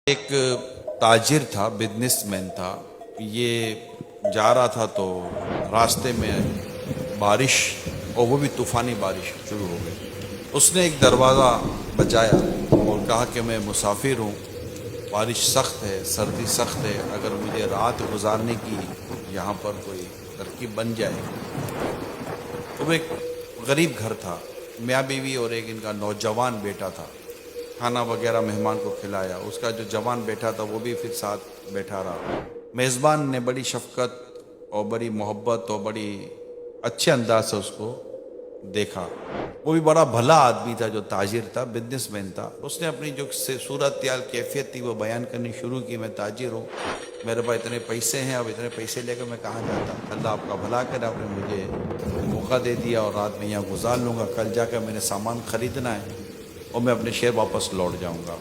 ایک تاجر تھا، بزنس مین تھا. یہ جا رہا تھا تو راستے میں بارش، اور وہ بھی طوفانی بارش شروع ہو گئی. اس نے ایک دروازہ بجایا اور کہا کہ میں مسافر ہوں، بارش سخت ہے، سردی سخت ہے، اگر مجھے رات گزارنے کی یہاں پر کوئی ترکیب بن جائے. وہ ایک غریب گھر تھا، میاں بیوی اور ایک ان کا نوجوان بیٹا تھا. کھانا وغیرہ مہمان کو کھلایا. اس کا جو جوان بیٹا تھا وہ بھی پھر ساتھ بیٹھا رہا. میزبان نے بڑی شفقت اور بڑی محبت اور بڑی اچھے انداز سے اس کو دیکھا. وہ بھی بڑا بھلا آدمی تھا، جو تاجر تھا، بزنس مین تھا. اس نے اپنی جو صورتحال کیفیت تھی وہ بیان کرنی شروع کی. میں تاجر ہوں، میرے پاس اتنے پیسے ہیں، اب اتنے پیسے لے کر میں کہاں جاتا. اللہ آپ کا بھلا کرے، آپ نے مجھے موقع دے دیا اور رات میں یہاں گزار لوں گا. کل جا کر میں نے سامان خریدنا ہے اور میں اپنے شہر واپس لوٹ جاؤں گا.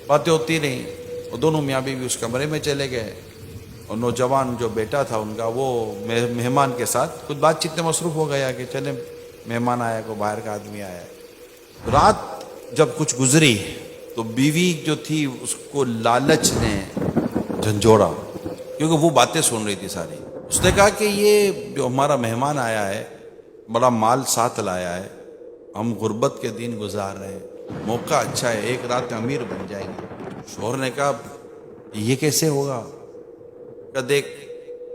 باتیں ہوتی رہیں. وہ دونوں میاں بیوی اس کمرے میں چلے گئے اور نوجوان جو بیٹا تھا ان کا، وہ مہمان کے ساتھ کچھ بات چیت میں مصروف ہو گیا کہ چلے مہمان آیا، کوئی باہر کا آدمی آیا ہے. رات جب کچھ گزری تو بیوی جو تھی اس کو لالچ نے جھنجھوڑا، کیونکہ وہ باتیں سن رہی تھی ساری. اس نے کہا کہ یہ جو ہمارا مہمان آیا ہے بڑا مال ساتھ لایا ہے، ہم غربت کے دن گزار رہے ہیں، موقع اچھا ہے، ایک رات میں امیر بن جائیں گے. شوہر نے کہا یہ کیسے ہوگا؟ کہ دیکھ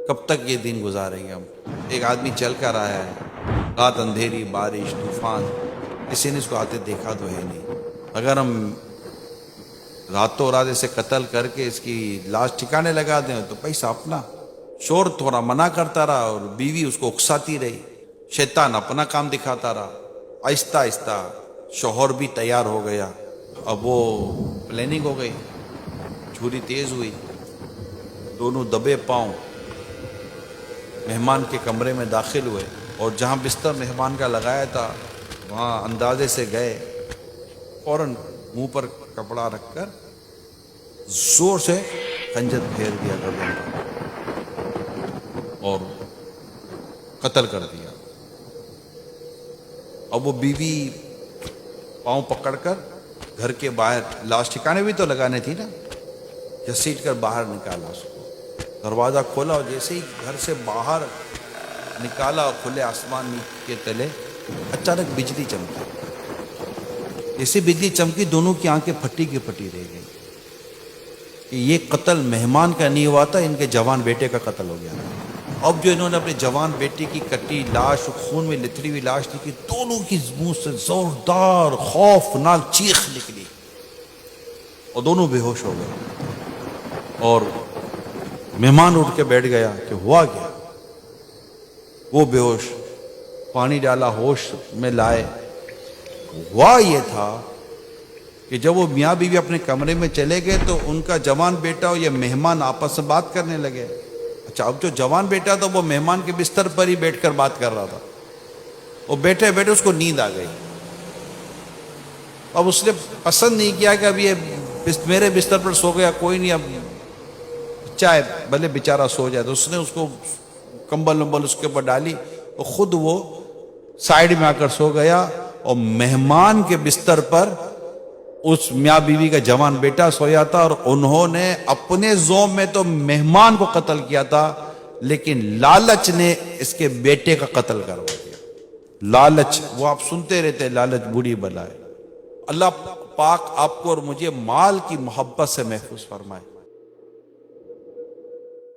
کب تک یہ دن گزاریں گے ہم. ایک آدمی چل کر آیا ہے، رات اندھیری، بارش، طوفان، کسی نے اس کو آتے دیکھا تو ہے نہیں. اگر ہم راتوں رات اسے قتل کر کے اس کی لاش ٹھکانے لگا دیں تو پیسہ اپنا. شوہر تھوڑا منع کرتا رہا اور بیوی اس کو اکساتی رہی. شیطان اپنا کام دکھاتا رہا. آہستہ آہستہ شوہر بھی تیار ہو گیا. اب وہ پلاننگ ہو گئی، چھری تیز ہوئی، دونوں دبے پاؤں مہمان کے کمرے میں داخل ہوئے اور جہاں بستر مہمان کا لگایا تھا وہاں اندازے سے گئے، فوراً منہ پر کپڑا رکھ کر زور سے خنجر پھیر دیا گردن پر اور قتل کر دیا. اب وہ بیوی پاؤں پکڑ کر گھر کے باہر، لاش ٹھکانے بھی تو لگانے تھی نا، گھسیٹ کر باہر نکالا. اس کو دروازہ کھولا اور جیسے ہی گھر سے باہر نکالا اور کھلے آسمان کے تلے اچانک بجلی چمکی. جیسے بجلی چمکی دونوں کی آنکھیں پھٹی کی پھٹی رہ گئی کہ یہ قتل مہمان کا نہیں ہوا تھا، ان کے جوان بیٹے کا قتل ہو گیا. اب جو انہوں نے اپنے جوان بیٹے کی کٹی لاش، خون میں لتھڑی ہوئی لاش دیکھی، دونوں کی منہ سے زوردار خوفناک چیخ نکلی اور دونوں بے ہوش ہو گئے. اور مہمان اٹھ کے بیٹھ گیا کہ ہوا کیا. وہ بے ہوش، پانی ڈالا، ہوش میں لائے. ہوا یہ تھا کہ جب وہ میاں بیوی اپنے کمرے میں چلے گئے تو ان کا جوان بیٹا اور یہ مہمان آپس میں بات کرنے لگے. اچھا، اب جو جوان بیٹا تھا وہ مہمان کے بستر پر ہی بیٹھ کر بات کر رہا تھا. وہ بیٹھے بیٹھے اس کو نیند آ گئی. اب اس نے پسند نہیں کیا کہ اب یہ میرے بستر پر سو گیا، کوئی نہیں، اب چاہے بھلے بیچارہ سو جائے. تو اس نے اس کو کمبل ومبل اس کے اوپر ڈالی اور خود وہ سائیڈ میں آ کر سو گیا. اور مہمان کے بستر پر اس میاں بیوی کا جوان بیٹا سویا تھا اور انہوں نے اپنے ذوق میں تو مہمان کو قتل کیا تھا، لیکن لالچ نے اس کے بیٹے کا قتل کروا دیا. لالچ، وہ آپ سنتے رہتے، لالچ بری بلا ہے. اللہ پاک آپ کو اور مجھے مال کی محبت سے محفوظ فرمائے.